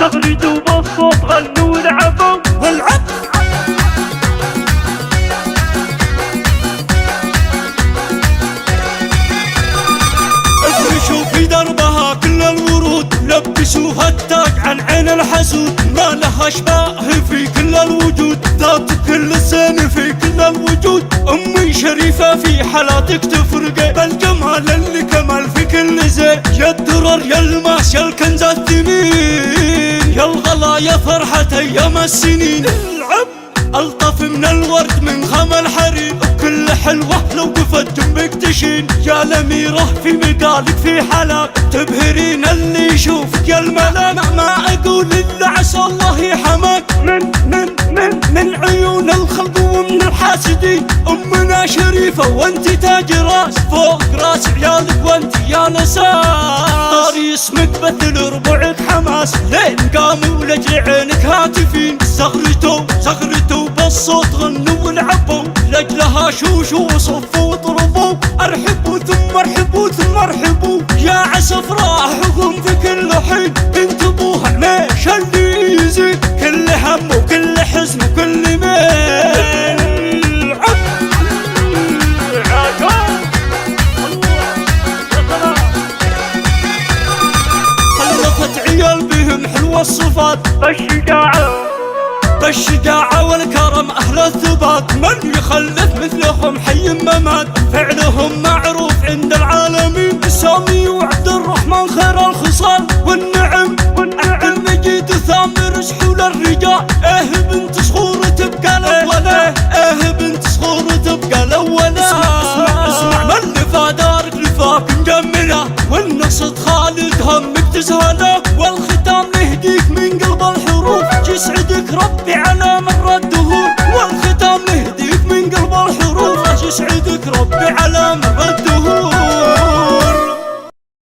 زغردوا بالصوت غنوا ولعبوا والعب. افرشوا في دربها كل الورود، لبسوها التاج عن عين الحسود، ما لها شباه في كل الوجود، ذات كل الزين في كل الوجود. امي شريفة في حالاتك تفرقي، بالجمال اللي كمال في كل زين، يا الدرر يا الماس يا الكنز الثمين، يا الغلا يا فرحة ايام السنين. العب الطف من الورد من خام الحرير، وكل حلوة لو وقفت جنبك تشين، يا الأميرة في مقالك في حلاك، تبهرين اللي يشوفك يا الملاك. ما أقول إلا عسى الله يحماك من عيون الخلق ومن الحاسدين. أمنا شريفة وانت تاج راس فوق راس عيالك، وانت يا نساس طاري اسمك مثل ربعك حماس، لين قاموا ولجل عينك هاتفين. زغرتوا بالصوت غنوا ولعبوا، لجلها شوشوا وصفوا وطربوا، ارحبوا ثم ارحبوا ثم ارحبوا، يا عسى افراحكم في كل حين. بنت ابوها ليش اللي يزيد كل هم وكل حزن وكل ميل. خلفت عيال بهم حلوة الصفات، بالشجاعة والكرم أهل الثبات، من يخلف مثلهم حي ممات، فعلهم معروف عند العالمين. سامي وعبد الرحمن خير الخصال، والنعم عبد المجيد وثامر سحول الرجال. بنت صخور تبقى الأولى، بنت صخور تبقى الأولى. اسمع من لفا دارك لفاك مجملة، والنصد خالد همك تسهله، والختام نهديك من قلب الحروف، يسعدك ربي على مر الدهور. والختام نهديك من قلب الحروف، يسعدك ربي على مر الدهور.